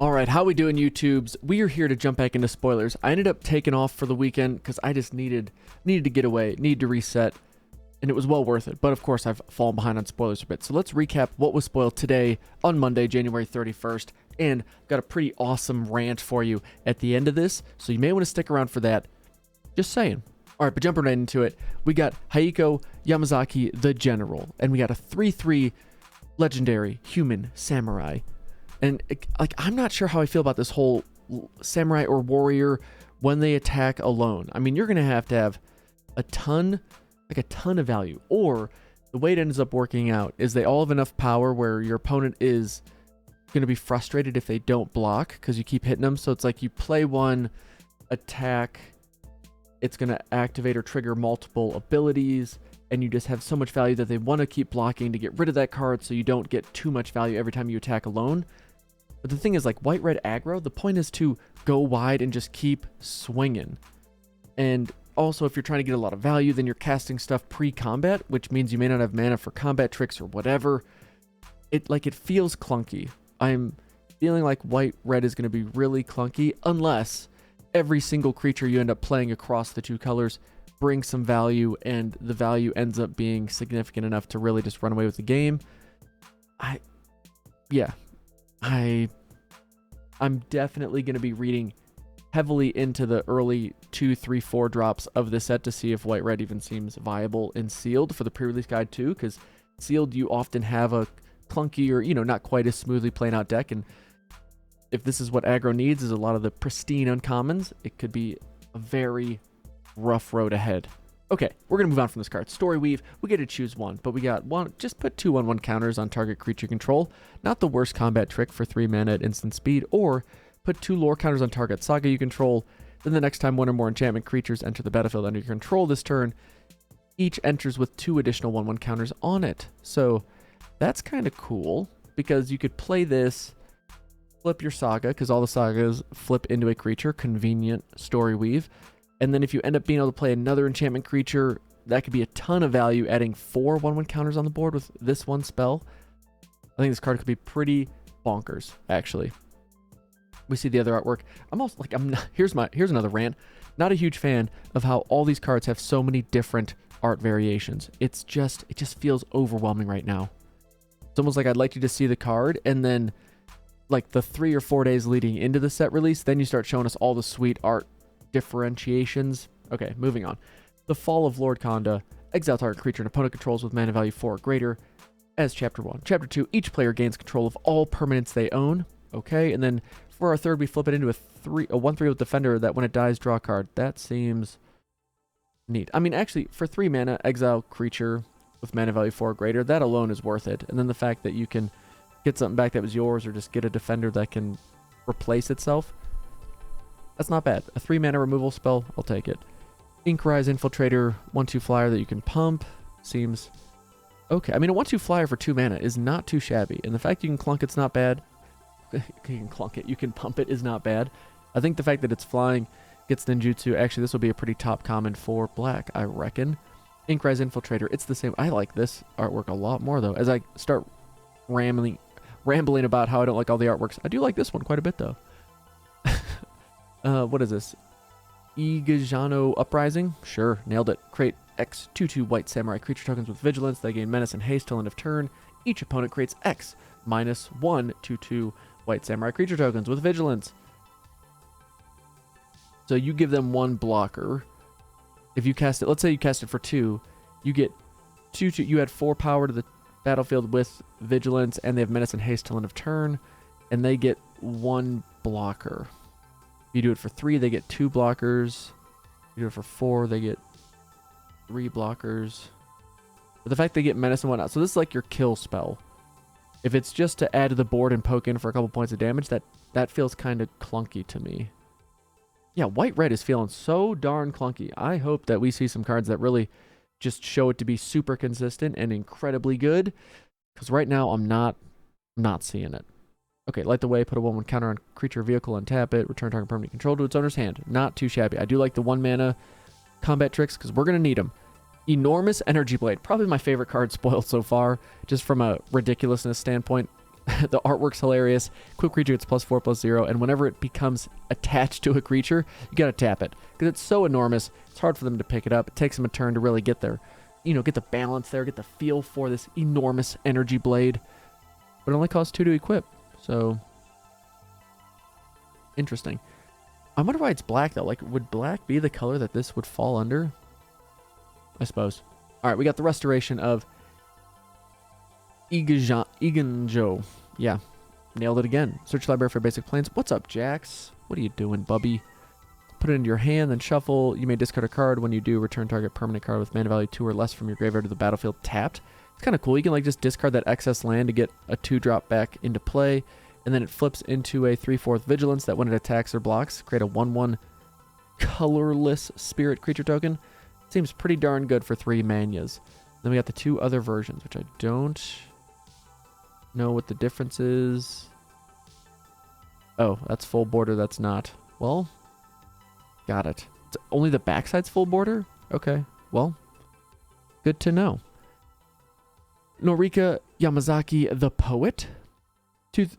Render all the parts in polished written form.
All right, how we doing, YouTubes? We are here to jump back into spoilers. I ended up taking off for the weekend because I just needed to get away, needed to reset, and it was well worth it. But of course, I've fallen behind on spoilers a bit. So let's recap what was spoiled today on Monday, January 31st, and got a pretty awesome rant for you at the end of this. So you may want to stick around for that. Just saying. All right, but jumping right into it, we got Haiko Yamazaki, the General, and we got a 3/3 legendary human samurai. And like, I'm not sure how I feel about this whole samurai or warrior when they attack alone. I mean, you're going to have a ton of value. Or the way it ends up working out is they all have enough power where your opponent is going to be frustrated if they don't block because you keep hitting them. So it's like you play one attack, it's going to activate or trigger multiple abilities, and you just have so much value that they want to keep blocking to get rid of that card so you don't get too much value every time you attack alone. But the thing is, like white-red aggro, the point is to go wide and just keep swinging. And also, if you're trying to get a lot of value, then you're casting stuff pre-combat, which means you may not have mana for combat tricks or whatever. It feels clunky. I'm feeling like white-red is going to be really clunky unless every single creature you end up playing across the two colors brings some value, and the value ends up being significant enough to really just run away with the game. I'm definitely going to be reading heavily into the early 2, 3, 4 drops of the set to see if white-red even seems viable in sealed for the pre-release guide too, because sealed you often have a clunky or, not quite as smoothly playing out deck, and if this is what aggro needs, is a lot of the pristine uncommons, it could be a very rough road ahead. Okay, we're going to move on from this card. Story Weave, we get to choose one, but we got one. Just put 2/1/1 counters on target creature control. Not the worst combat trick for 3 mana at instant speed, or put 2 lore counters on target saga you control. Then the next time one or more enchantment creatures enter the battlefield under your control this turn, each enters with 2 additional 1/1 counters on it. So that's kind of cool, because you could play this, flip your saga, because all the sagas flip into a creature, convenient Story Weave. And then if you end up being able to play another enchantment creature, that could be a ton of value, adding 4 1/1 counters on the board with this one spell. I think this card could be pretty bonkers, actually. We see the other artwork. Here's another rant. Not a huge fan of how all these cards have so many different art variations. It just feels overwhelming right now. It's almost like I'd like you to see the card, and then like the 3 or 4 days leading into the set release, then you start showing us all the sweet art differentiations. Okay, moving on. The Fall of Lord Konda. Exile target creature and opponent controls with mana value 4 or greater as Chapter 1. Chapter 2, each player gains control of all permanents they own. Okay, and then for our third, we flip it into a 1/3 with Defender that when it dies, draw a card. That seems neat. I mean, actually, for 3 mana, exile creature with mana value 4 or greater, that alone is worth it. And then the fact that you can get something back that was yours, or just get a Defender that can replace itself, that's not bad. A 3 mana removal spell, I'll take it. Inkrise Infiltrator, 1/2 flyer that you can pump, seems okay. I mean, a 1/2 flyer for 2 mana is not too shabby, and the fact you can clunk it's not bad. You can clunk it, you can pump it is not bad. I think the fact that it's flying, gets ninjutsu, actually this will be a pretty top common for black, I reckon. Inkrise Infiltrator, it's the same. I like this artwork a lot more though. As I start rambling about how I don't like all the artworks, I do like this one quite a bit though. What is this? Igajano Uprising? Sure, nailed it. Create X 2/2 white samurai creature tokens with vigilance. They gain menace and haste till end of turn. Each opponent creates X -1 2/2 white samurai creature tokens with vigilance. So you give them 1 blocker. If you cast it, let's say you cast it for 2, you get 2/2. You add 4 power to the battlefield with vigilance, and they have menace and haste till end of turn, and they get 1 blocker. If you do it for 3, they get 2 blockers. If you do it for 4, they get 3 blockers. But the fact they get menace and whatnot, so this is like your kill spell. If it's just to add to the board and poke in for a couple points of damage, that feels kind of clunky to me. Yeah, white-red is feeling so darn clunky. I hope that we see some cards that really just show it to be super consistent and incredibly good, because right now I'm not seeing it. Okay, Light the Way, put a 1/1 counter on creature vehicle and tap it. Return target permanent control to its owner's hand. Not too shabby. I do like the 1 mana combat tricks because we're going to need them. Enormous Energy Blade. Probably my favorite card spoiled so far, just from a ridiculousness standpoint. The artwork's hilarious. Quick creature gets +4/+0, and whenever it becomes attached to a creature, you gotta tap it because it's so enormous. It's hard for them to pick it up. It takes them a turn to really get their, get the balance there, get the feel for this enormous energy blade. But it only costs 2 to equip, so interesting. I wonder why it's black though. Like, would black be the color that this would fall under? I suppose. All right, we got the restoration of Iganjo. Yeah, nailed it again. Search library for basic planes. What's up, Jax? What are you doing, bubby? Put it into your hand, then shuffle. You may discard a card. When you do, return target permanent card with mana value 2 or less from your graveyard to the battlefield tapped. It's kind of cool. You can like just discard that excess land to get a 2-drop back into play, and then it flips into a 3/4 vigilance that when it attacks or blocks, create a 1/1 colorless spirit creature token. Seems pretty darn good for 3 manas. Then we got the 2 other versions, which I don't know what the difference is. Oh, that's full border. That's not. Well, got it. It's only the backside's full border? Okay, well, good to know. Norika Yamazaki the Poet.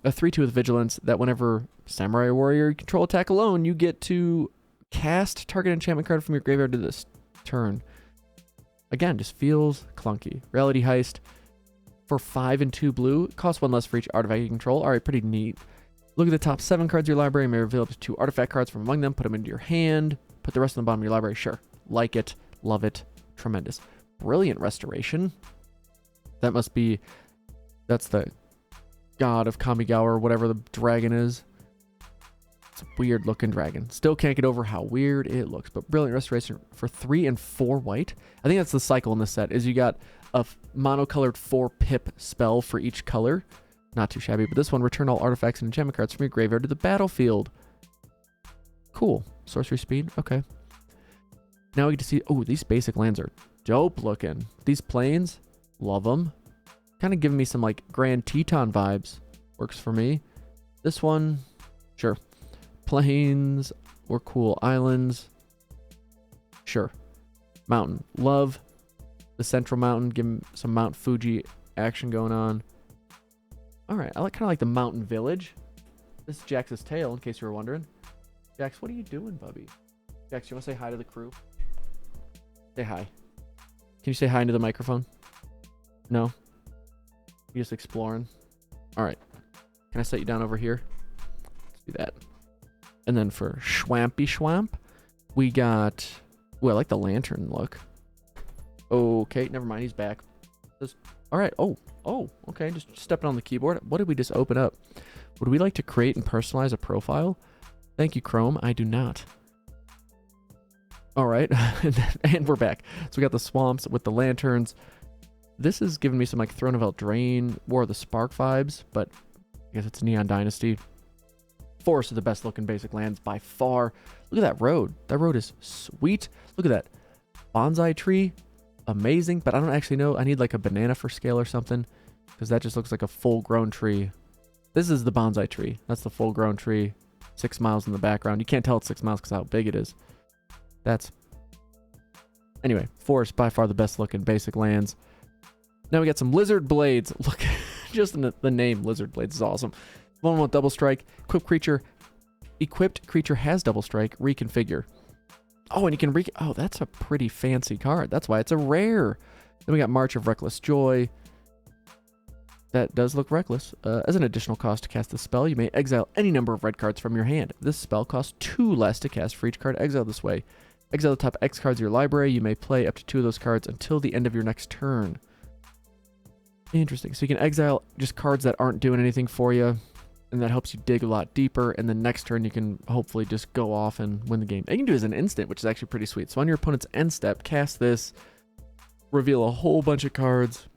A 3/2 with vigilance that whenever Samurai Warrior you control attack alone, you get to cast target enchantment card from your graveyard to this turn. Again, just feels clunky. Reality Heist for 5 and 2 blue. It costs 1 less for each artifact you control. All right, pretty neat. Look at the top 7 cards of your library. You may reveal up to 2 artifact cards from among them. Put them into your hand. Put the rest on the bottom of your library. Sure. Like it. Love it. Tremendous. Brilliant restoration. That must be... That's the god of Kamigawa or whatever the dragon is. It's a weird looking dragon. Still can't get over how weird it looks, but brilliant restoration for 3 and 4 white. I think that's the cycle in this set, is you got a monocolored 4-pip spell for each color. Not too shabby, but this one, return all artifacts and enchantment cards from your graveyard to the battlefield. Cool. Sorcery speed. Okay. Now we get to see, oh, these basic lands are dope looking. These plains, love them. Kind of giving me some like Grand Teton vibes. Works for me. This one, sure. Plains or cool. Islands, sure. Mountain, love the central mountain. Give him some Mount Fuji action going on. All right, I kind of like the mountain village. This is Jax's tail, in case you were wondering. Jax, what are you doing, bubby? Jax, you want to say hi to the crew? Say hi. Can you say hi into the microphone? No? You're just exploring? All right. Can I set you down over here? Let's do that. And then for Schwampy Schwamp, we got... Ooh, I like the lantern look. Okay, never mind. He's back. All right. Oh, okay. Just stepping on the keyboard. What did we just open up? Would we like to create and personalize a profile? Thank you, Chrome. I do not. All right. And we're back. So we got the swamps with the lanterns. This is giving me some like Throne of Eldraine, War of the Spark vibes, but I guess it's Neon Dynasty. Forest are the best looking basic lands by far. Look at that road. That road is sweet. Look at that bonsai tree. Amazing, but I don't actually know. I need like a banana for scale or something because that just looks like a full grown tree. This is the bonsai tree. That's the full grown tree. 6 miles in the background. You can't tell it's 6 miles because how big it is. That's... Anyway, forest by far the best looking basic lands. Now we got some lizard blades. Look, just the name lizard blades is awesome. 1/1 double strike. Equipped creature has double strike. Reconfigure. Oh, and you can oh, that's a pretty fancy card. That's why it's a rare. Then we got March of Reckless Joy. That does look reckless. As an additional cost to cast the spell, you may exile any number of red cards from your hand. This spell costs 2 less to cast for each card exiled this way. Exile the top X cards of your library. You may play up to 2 of those cards until the end of your next turn. Interesting. So you can exile just cards that aren't doing anything for you, and that helps you dig a lot deeper, and then next turn you can hopefully just go off and win the game. And you can do it as an instant, which is actually pretty sweet. So on your opponent's end step, cast this, reveal a whole bunch of cards,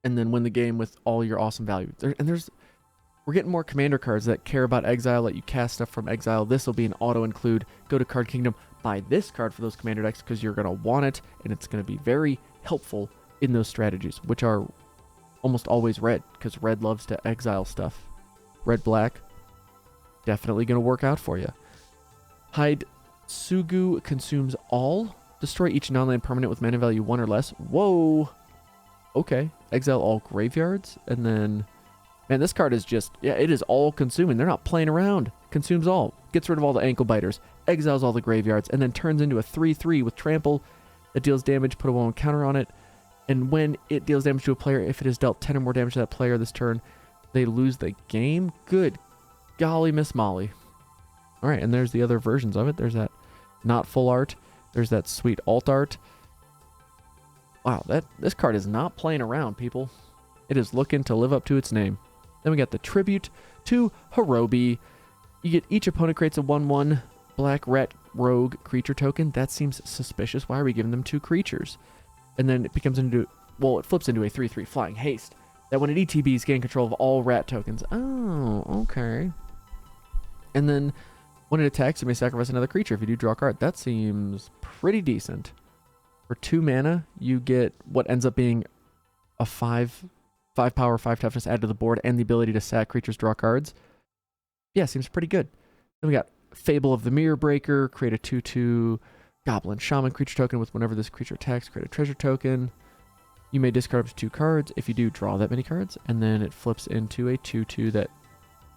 and then win the game with all your awesome value. We're getting more commander cards that care about exile, let you cast stuff from exile. This will be an auto include. Go to Card Kingdom, buy this card for those commander decks because you're going to want it, and it's going to be very helpful in those strategies, which are almost always red, because red loves to exile stuff. Red, black, definitely going to work out for you. Hide Sugu consumes all. Destroy each non-land permanent with mana value 1 or less. Whoa! Okay. Exile all graveyards, and then Man, this card is just, yeah, it is all consuming. They're not playing around. Consumes all. Gets rid of all the ankle biters. Exiles all the graveyards. And then turns into a 3/3 with trample that deals damage. Put a 1/1 counter on it. And when it deals damage to a player, if it has dealt 10 or more damage to that player this turn, they lose the game. Good golly, Miss Molly. All right, and there's the other versions of it. There's that not full art. There's that sweet alt art. Wow, this card is not playing around, people. It is looking to live up to its name. Then we got the Tribute to Hirobi. You get each opponent creates a 1/1 black rat rogue creature token. That seems suspicious. Why are we giving them 2 creatures? And then it becomes into, well, it flips into a 3/3 flying haste. That when it ETBs, gain control of all rat tokens. Oh, okay. And then when it attacks, you may sacrifice another creature if you do draw a card. That seems pretty decent. For 2 mana, you get what ends up being a 5 power, 5 toughness added to the board, and the ability to sack creatures, draw cards. Yeah, seems pretty good. Then we got Fable of the Mirror Breaker. Create a 2/2 Goblin Shaman creature token with whenever this creature attacks, create a treasure token. You may discard up to 2 cards. If you do, draw that many cards. And then it flips into a 2/2 that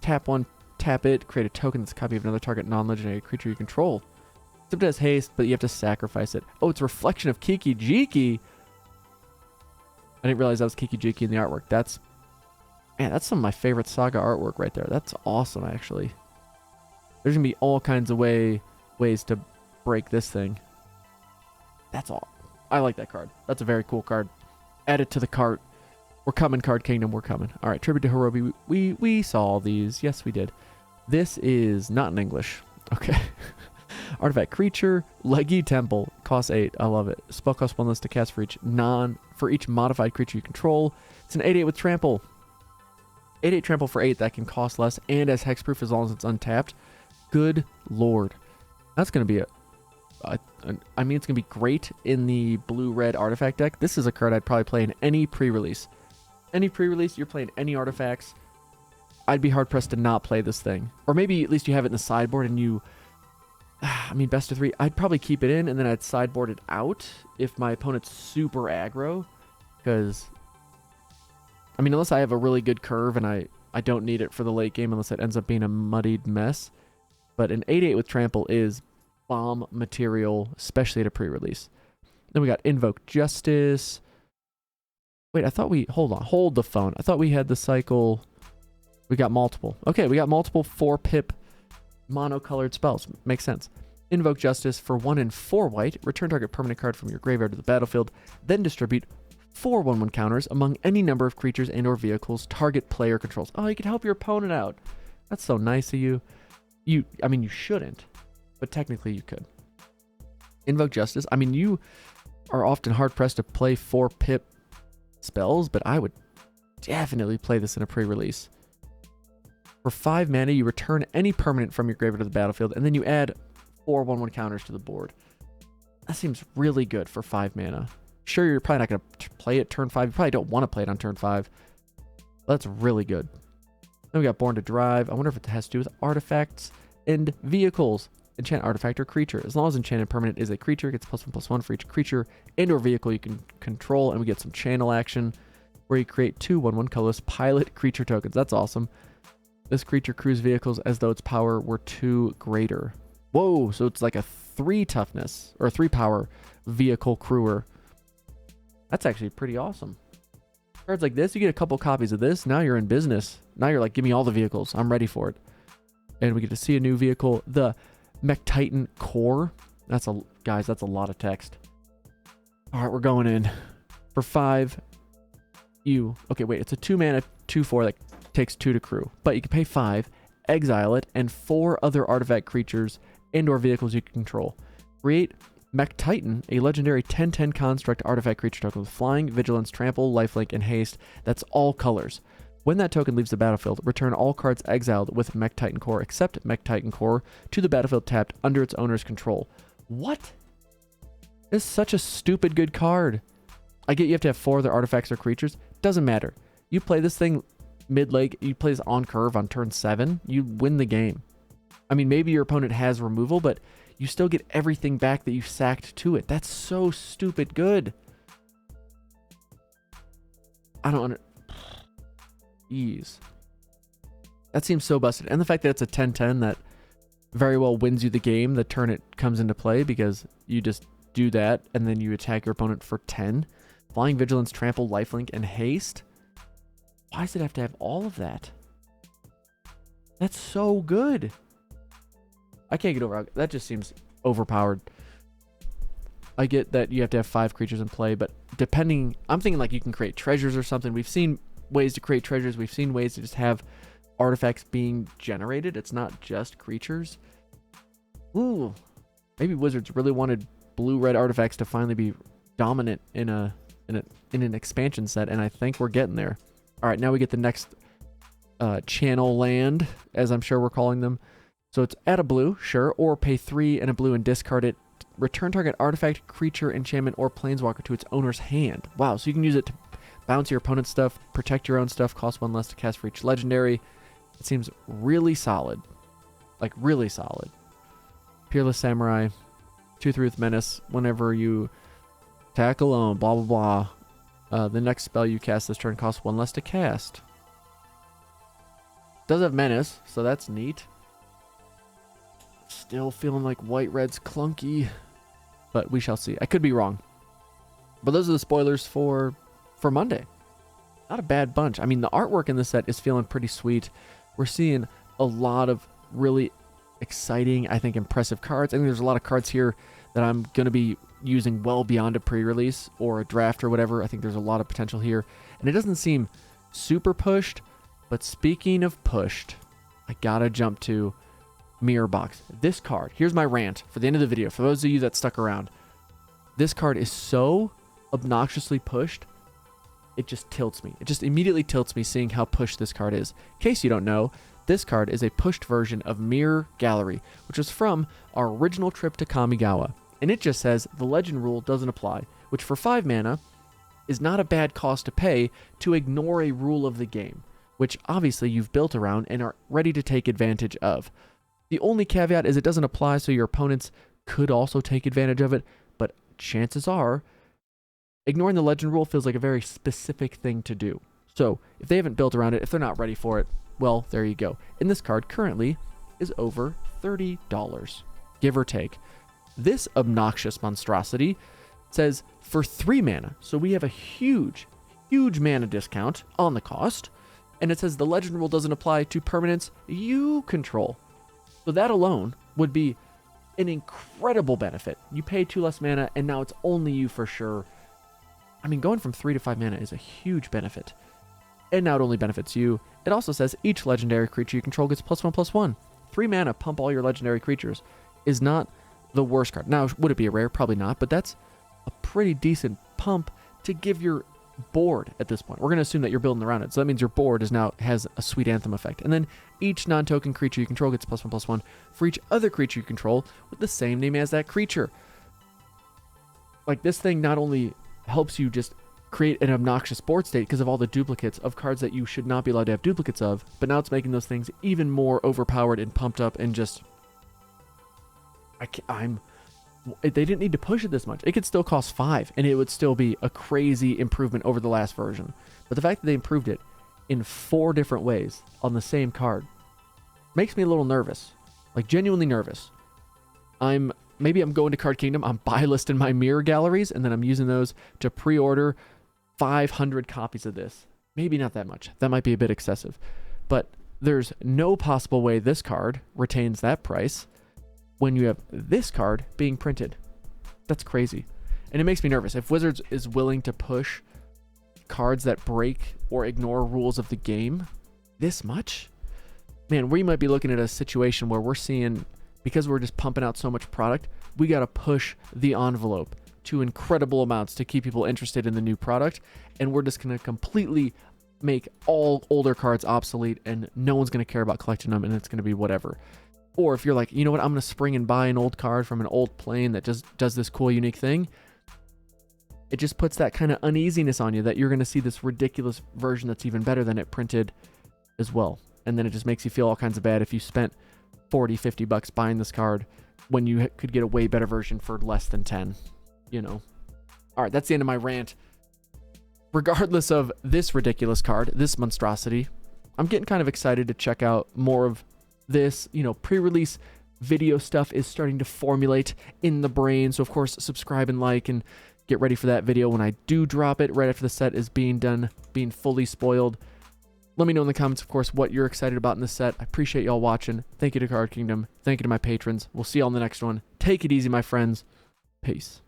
tap 1, tap it, create a token that's a copy of another target non-legendary creature you control. Except it has haste, but you have to sacrifice it. Oh, it's a reflection of Kiki Jiki. I didn't realize that was Kiki Jiki in the artwork. That's, man, that's some of my favorite Saga artwork right there. That's awesome, actually. There's going to be all kinds of ways to break this thing. That's all. I like that card. That's a very cool card. Add it to the cart. We're coming, Card Kingdom. We're coming. All right, Tribute to Hirobi. We saw all these. Yes, we did. This is not in English. Okay. Artifact creature, Leggy Temple, costs 8. I love it. Spell cost 1 less to cast for each modified creature you control. It's an 8/8 with trample. 8/8 trample for 8 that can cost less and as hexproof as long as it's untapped. Good lord. That's going to be I mean, it's going to be great in the blue-red artifact deck. This is a card I'd probably play in any pre-release. Any pre-release, you're playing any artifacts. I'd be hard-pressed to not play this thing. Or maybe at least you have it in the sideboard and you... I mean, best of 3. I'd probably keep it in and then I'd sideboard it out if my opponent's super aggro. Because, I mean, unless I have a really good curve and I don't need it for the late game unless it ends up being a muddied mess. But an 8/8 with trample is bomb material, especially at a pre-release. Then we got Invoke Justice. Wait, I thought we... Hold the phone. I thought we had the cycle... We got multiple. Okay, we got multiple 4-pip monocolored spells. Makes sense. Invoke Justice for 1 and 4 white. Return target permanent card from your graveyard to the battlefield. Then distribute 4 1/1 counters among any number of creatures and or vehicles target player controls. Oh, you can help your opponent out. That's so nice of you. I mean, you shouldn't, but technically you could. Invoke Justice. I mean, you are often hard-pressed to play 4-pip spells, but I would definitely play this in a pre-release. For 5 mana, you return any permanent from your graveyard to the battlefield, and then you add 4 1/1 counters to the board. That seems really good for 5 mana. Sure, you're probably not going to play it turn 5. You probably don't want to play it on turn 5. That's really good. Then we got Born to Drive. I wonder if it has to do with artifacts and vehicles. Enchant artifact or creature. As long as enchanted permanent is a creature, it gets +1/+1 for each creature and or vehicle you can control. And we get some channel action where you create 2 1/1 colorless pilot creature tokens. That's awesome. This creature crews vehicles as though its power were 2 greater. Whoa, so it's like a 3 toughness or 3 power vehicle crewer. That's actually pretty awesome. Cards like this, you get a couple copies of this. Now you're in business. Now you're like, give me all the vehicles. I'm ready for it. And we get to see a new vehicle, the McTitan Core. Guys, that's a lot of text. All right, we're going in. For 5, okay, wait, it's a 2 mana 2/4 that takes 2 to crew. But you can pay 5, exile it, and 4 other artifact creatures and or vehicles you can control. Create McTitan, a legendary 10/10 construct artifact creature token with flying, vigilance, trample, lifelink, and haste. That's all colors. When that token leaves the battlefield, return all cards exiled with McTitan Core, except McTitan Core, to the battlefield tapped under its owner's control. What? This is such a stupid good card. I get you have to have 4 other artifacts or creatures. Doesn't matter. You play this thing mid-leg, you play this on curve on turn 7, you win the game. I mean, maybe your opponent has removal, but you still get everything back that you sacked to it. That's so stupid good. I don't Jeez. That seems so busted. And the fact that it's a 10-10 that very well wins you the game the turn it comes into play, because you just do that and then you attack your opponent for 10. Flying Vigilance, Trample, Lifelink, and Haste. Why does it have to have all of that? That's so good. I can't get over that. Just seems overpowered. I get that you have to have 5 creatures in play, but depending, I'm thinking like you can create treasures or something. We've seen ways to create treasures. We've seen ways to just have artifacts being generated. It's not just creatures. Ooh, maybe Wizards really wanted blue-red artifacts to finally be dominant in an expansion set, and I think we're getting there. All right, now we get the next channel land, as I'm sure we're calling them. So it's add a blue, sure, or pay 3 and a blue and discard it. Return target artifact, creature, enchantment, or planeswalker to its owner's hand. Wow, so you can use it to bounce your opponent's stuff, protect your own stuff, cost 1 less to cast for each legendary. It seems really solid. Like, really solid. Peerless Samurai, 2/3 with Menace. Whenever you attack alone, blah, blah, blah. The next spell you cast this turn costs 1 less to cast. Does have Menace, so that's neat. Still feeling like white-red's clunky, but we shall see. I could be wrong. But those are the spoilers for Monday. Not a bad bunch. I mean, the artwork in this set is feeling pretty sweet. We're seeing a lot of really exciting, I think, impressive cards. I think there's a lot of cards here that I'm going to be using well beyond a pre-release or a draft or whatever. I think there's a lot of potential here. And it doesn't seem super pushed, but speaking of pushed, I gotta jump to Mirror Box. This card, here's my rant for the end of the video. For those of you that stuck around, this card is so obnoxiously pushed, it just tilts me. It just immediately tilts me seeing how pushed this card is. In case you don't know, this card is a pushed version of Mirror Gallery, which was from our original trip to Kamigawa. And it just says the legend rule doesn't apply, which for 5 mana is not a bad cost to pay to ignore a rule of the game, which obviously you've built around and are ready to take advantage of. The only caveat is it doesn't apply, so your opponents could also take advantage of it, but chances are ignoring the legend rule feels like a very specific thing to do. So if they haven't built around it, if they're not ready for it, well, there you go. And this card currently is over $30, give or take. This obnoxious monstrosity says for 3 mana, so we have a huge mana discount on the cost, and it says the legend rule doesn't apply to permanents you control. So that alone would be an incredible benefit. You pay 2 less mana, and now it's only you for sure. I mean, going from 3 to 5 mana is a huge benefit. And now it only benefits you. It also says each legendary creature you control gets +1/+1. 3 mana, pump all your legendary creatures is not the worst card. Now, would it be a rare? Probably not, but that's a pretty decent pump to give your board at this point. We're going to assume that you're building around it. So that means your board has a sweet Anthem effect. And then each non-token creature you control gets +1/+1 for each other creature you control with the same name as that creature. Like, this thing not only helps you just create an obnoxious board state because of all the duplicates of cards that you should not be allowed to have duplicates of, but now it's making those things even more overpowered and pumped up and just... They didn't need to push it this much. It could still cost 5, and it would still be a crazy improvement over the last version. But the fact that they improved it in 4 different ways on the same card makes me a little nervous. Like, genuinely nervous. Maybe I'm going to Card Kingdom, I'm buy listing my mirror galleries, and then I'm using those to pre-order 500 copies of this. Maybe not that much. That might be a bit excessive. But there's no possible way this card retains that price when you have this card being printed. That's crazy. And it makes me nervous. If Wizards is willing to push cards that break or ignore rules of the game this much, man, we might be looking at a situation where we're seeing, because we're just pumping out so much product, we got to push the envelope to incredible amounts to keep people interested in the new product. And we're just going to completely make all older cards obsolete, and no one's going to care about collecting them, and it's going to be whatever. Or if you're like, you know what, I'm going to spring and buy an old card from an old plane that just does this cool, unique thing, it just puts that kind of uneasiness on you that you're going to see this ridiculous version that's even better than it printed as well. And then it just makes you feel all kinds of bad if you spent $40-$50 buying this card when you could get a way better version for less than 10, you know. All right, that's the end of my rant. Regardless of this ridiculous card, this monstrosity, I'm getting kind of excited to check out more of this. You know, pre-release video stuff is starting to formulate in the brain. So of course, subscribe and like and get ready for that video when I do drop it right after the set is being done, being fully spoiled. Let me know in the comments, of course, what you're excited about in this set. I appreciate y'all watching. Thank you to Card Kingdom. Thank you to my patrons. We'll see y'all in the next one. Take it easy, my friends. Peace.